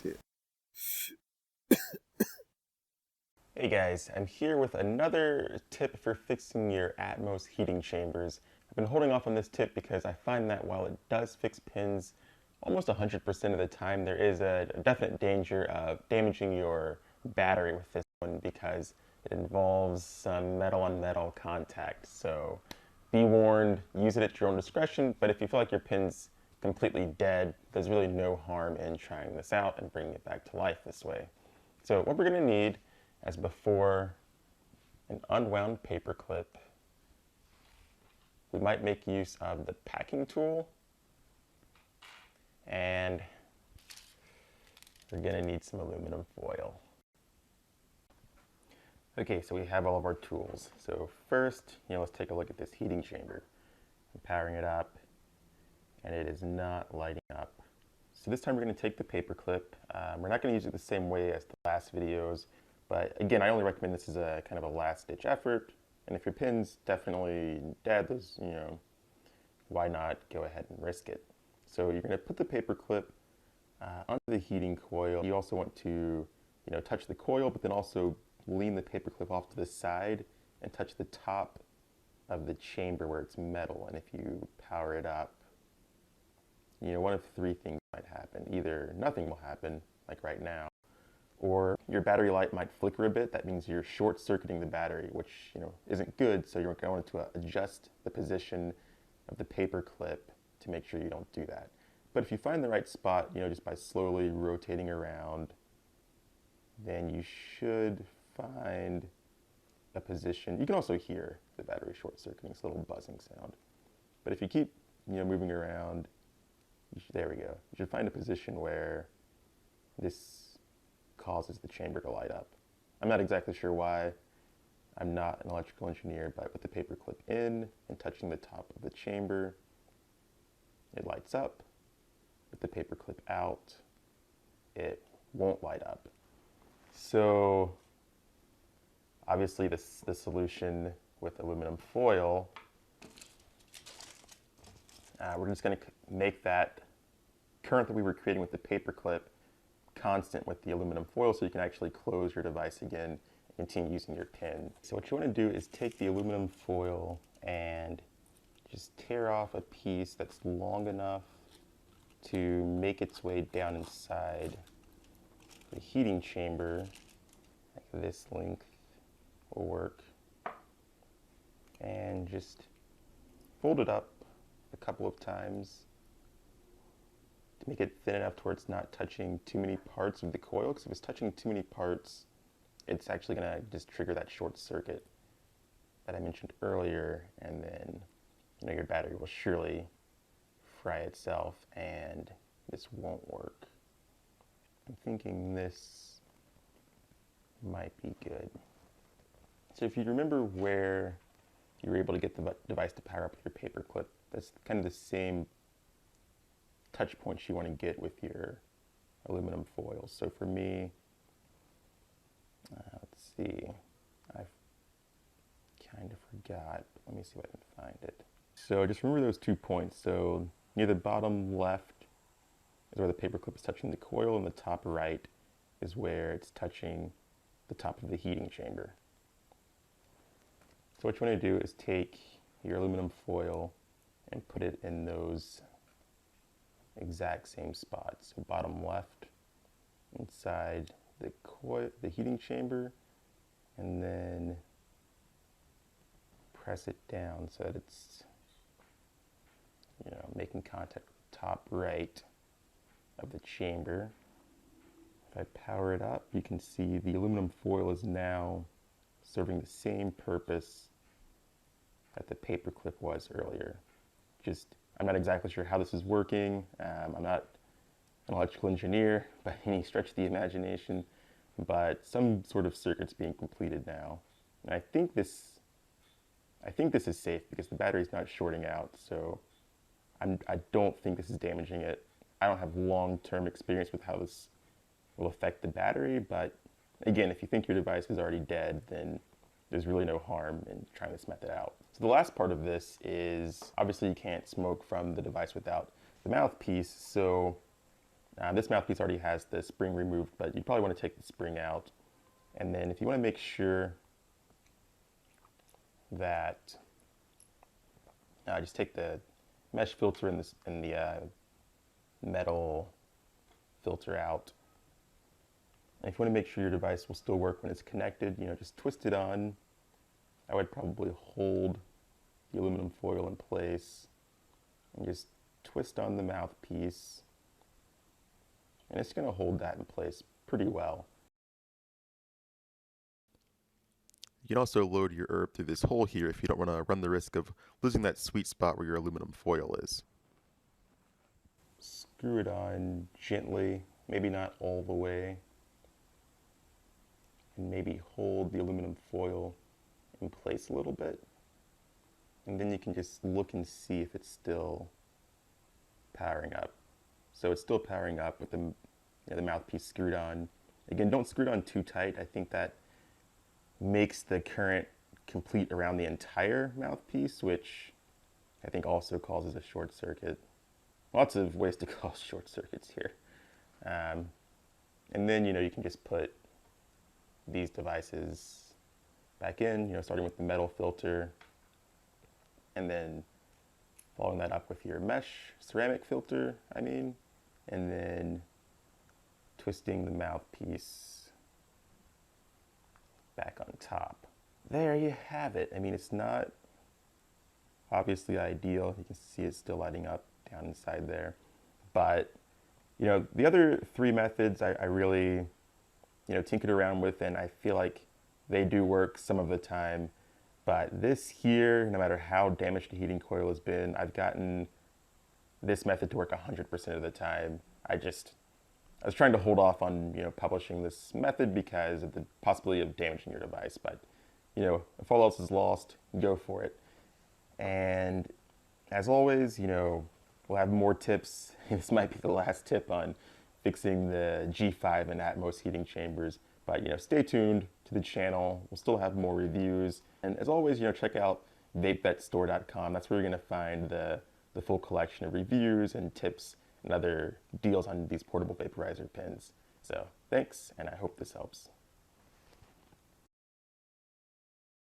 That's it. Hey guys, I'm here with another tip for fixing your Atmos heating chambers. I've been holding off on this tip because I find that while it does fix pins almost 100% of the time, there is a definite danger of damaging your battery with this one because it involves some metal on metal contact. So be warned, use it at your own discretion, but if you feel like your pin's completely dead, there's really no harm in trying this out and bringing it back to life this way. So what we're going to need, as before, an unwound paper clip. We might make use of the packing tool, and we're going to need some aluminum foil. Okay, so we have all of our tools. So first, let's take a look at this heating chamber. I'm powering it up, and it is not lighting up. So this time we're going to take the paper clip. We're not going to use it the same way as the last videos, but again, I only recommend this as a kind of a last-ditch effort. And if your pin's definitely dead, why not go ahead and risk it? So you're going to put the paper clip onto the heating coil. You also want to, touch the coil, but then also lean the paper clip off to the side and touch the top of the chamber where it's metal. And if you power it up, one of three things might happen. Either nothing will happen, like right now, or your battery light might flicker a bit. That means you're short-circuiting the battery, which isn't good. So you're going to adjust the position of the paper clip to make sure you don't do that. But if you find the right spot, just by slowly rotating around, then you should find a position. You can also hear the battery short-circuiting. It's a little buzzing sound. But if you keep moving around, there we go. You should find a position where this causes the chamber to light up. I'm not exactly sure why. I'm not an electrical engineer, but with the paper clip in and touching the top of the chamber, it lights up. With the paper clip out, it won't light up. So obviously the solution with aluminum foil, we're just going to make that current that we were creating with the paper clip constant with the aluminum foil so you can actually close your device again and continue using your pin. So what you want to do is take the aluminum foil and just tear off a piece that's long enough to make its way down inside the heating chamber. Like this length will work. And just fold it up a couple of times to make it thin enough to where it's not touching too many parts of the coil, because if it's touching too many parts, it's actually going to just trigger that short circuit that I mentioned earlier, and then your battery will surely fry itself and this won't work. I'm thinking this might be good. So if you remember where you were able to get the device to power up with your paper clip, that's kind of the same touch points you want to get with your aluminum foil. So for me, let's see, I kind of forgot. Let me see if I can find it. So just remember those 2 points. So near the bottom left is where the paper clip is touching the coil, and the top right is where it's touching the top of the heating chamber. So what you want to do is take your aluminum foil and put it in those exact same spots. So bottom left inside the coil, the heating chamber, and then press it down so that it's making contact with the top right of the chamber. If I power it up, you can see the aluminum foil is now serving the same purpose that the paper clip was earlier. I'm not exactly sure how this is working. I'm not an electrical engineer by any stretch of the imagination, but some sort of circuit's being completed now. And I think this is safe because the battery's not shorting out, so I don't think this is damaging it. I don't have long-term experience with how this will affect the battery, but again, if you think your device is already dead, then there's really no harm in trying this method out. So the last part of this is, obviously you can't smoke from the device without the mouthpiece, so This mouthpiece already has the spring removed, but you probably want to take the spring out. And then if you want to make sure that, just take the mesh filter and the metal filter out. And if you want to make sure your device will still work when it's connected, just twist it on. I would probably hold the aluminum foil in place and just twist on the mouthpiece. And it's going to hold that in place pretty well. You can also load your herb through this hole here if you don't want to run the risk of losing that sweet spot where your aluminum foil is. Screw it on gently, maybe not all the way, and maybe hold the aluminum foil in place a little bit. And then you can just look and see if it's still powering up. So it's still powering up with the mouthpiece screwed on. Again, don't screw it on too tight. I think that makes the current complete around the entire mouthpiece, which I think also causes a short circuit. Lots of ways to cause short circuits here. And then, you can just put these devices back in, starting with the metal filter, and then following that up with your ceramic filter, and then twisting the mouthpiece back on top. There you have it. It's not obviously ideal. You can see it's still lighting up down inside there. But, the other three methods I really, tinkered around with, and I feel like they do work some of the time. But this here, no matter how damaged the heating coil has been, I've gotten this method to work 100% of the time. I was trying to hold off on, publishing this method because of the possibility of damaging your device. But, if all else is lost, go for it. And as always, we'll have more tips. This might be the last tip on fixing the G5 and Atmos heating chambers. But, stay tuned to the channel. We'll still have more reviews. And as always, check out vapebetstore.com. That's where you're going to find the full collection of reviews and tips and other deals on these portable vaporizer pens. So thanks, and I hope this helps.